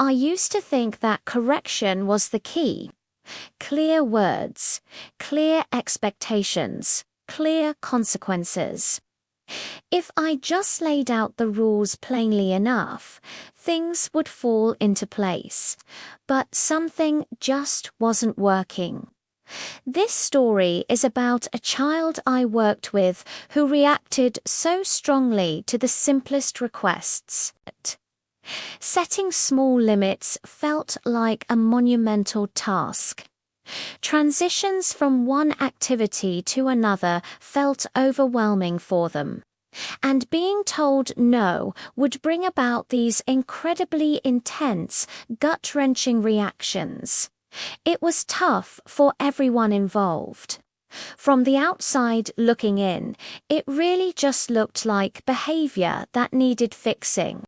I used to think that correction was the key. Clear words, clear expectations, clear consequences. If I just laid out the rules plainly enough, things would fall into place. But something just wasn't working. This story is about a child I worked with who reacted so strongly to the simplest requests. Setting small limits felt like a monumental task. Transitions from one activity to another felt overwhelming for them. And being told no would bring about these incredibly intense, gut-wrenching reactions. It was tough for everyone involved. From the outside looking in, it really just looked like behavior that needed fixing.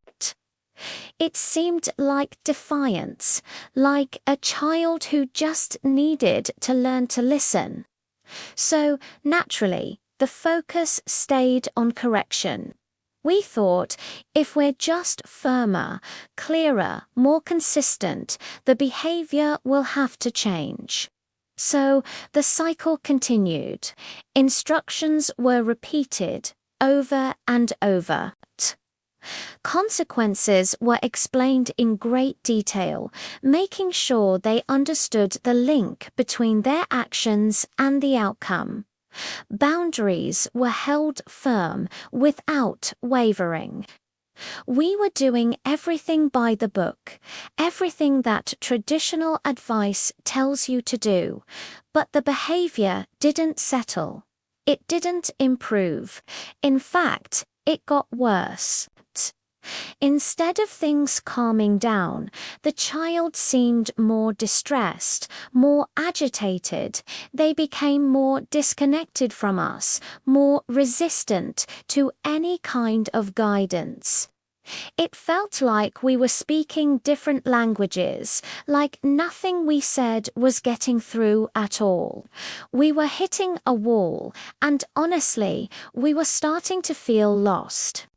It seemed like defiance, like a child who just needed to learn to listen. So, naturally, the focus stayed on correction. We thought, if we're just firmer, clearer, more consistent, the behavior will have to change. So, the cycle continued. Instructions were repeated over and over. Consequences were explained in great detail, making sure they understood the link between their actions and the outcome. Boundaries were held firm without wavering. We were doing everything by the book, everything that traditional advice tells you to do, but the behavior didn't settle. It didn't improve. In fact, it got worse. Instead of things calming down, the child seemed more distressed, more agitated. They became more disconnected from us, more resistant to any kind of guidance. It felt like we were speaking different languages, like nothing we said was getting through at all. We were hitting a wall, and honestly, we were starting to feel lost.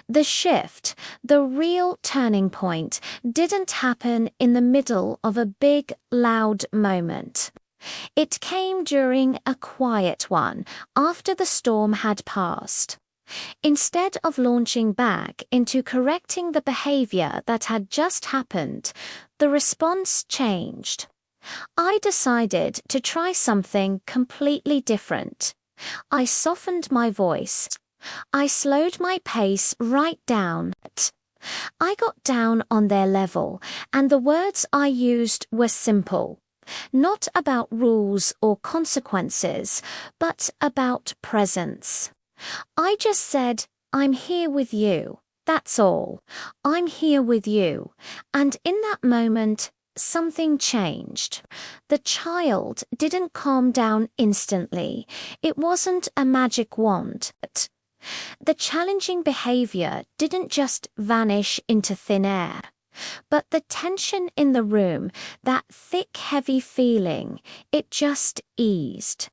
The shift, the real turning point, didn't happen in the middle of a big, loud moment. It came during a quiet one, after the storm had passed. Instead of launching back into correcting the behavior that had just happened, the response changed. I decided to try something completely different. I softened my voice. I slowed my pace right down. I got down on their level, and the words I used were simple. Not about rules or consequences, but about presence. I just said, "I'm here with you. That's all. I'm here with you." And in that moment, something changed. The child didn't calm down instantly. It wasn't a magic wand. The challenging behavior didn't just vanish into thin air, but the tension in the room, that thick, heavy feeling, it just eased.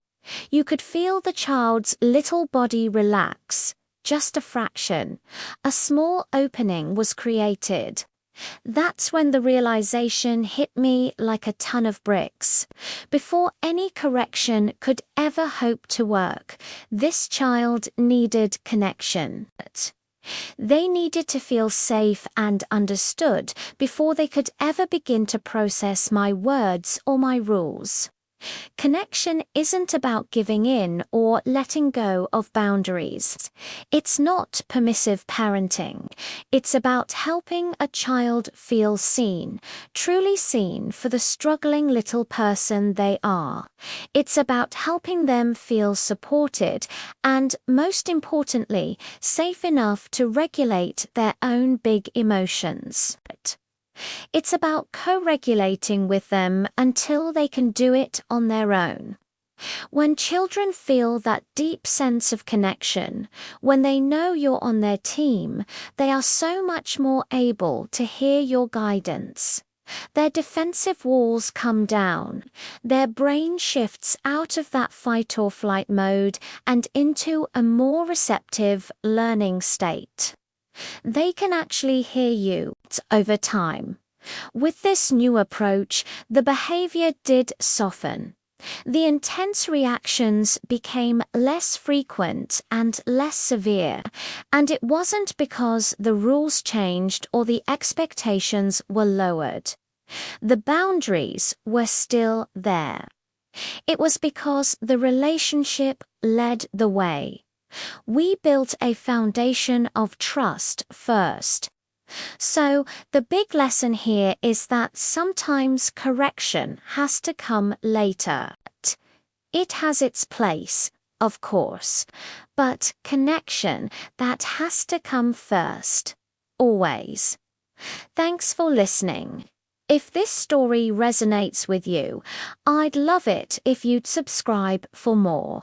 You could feel the child's little body relax, just a fraction. A small opening was created. That's when the realization hit me like a ton of bricks. Before any correction could ever hope to work, this child needed connection. They needed to feel safe and understood before they could ever begin to process my words or my rules. Connection isn't about giving in or letting go of boundaries. It's not permissive parenting. It's about helping a child feel seen, truly seen for the struggling little person they are. It's about helping them feel supported and, most importantly, safe enough to regulate their own big emotions. It's about co-regulating with them until they can do it on their own. When children feel that deep sense of connection, when they know you're on their team, they are so much more able to hear your guidance. Their defensive walls come down. Their brain shifts out of that fight or flight mode and into a more receptive learning state. They can actually hear you over time. With this new approach, the behavior did soften. The intense reactions became less frequent and less severe, and it wasn't because the rules changed or the expectations were lowered. The boundaries were still there. It was because the relationship led the way. We built a foundation of trust first. So, the big lesson here is that sometimes correction has to come later. It has its place, of course, but connection, that has to come first. Always. Thanks for listening. If this story resonates with you, I'd love it if you'd subscribe for more.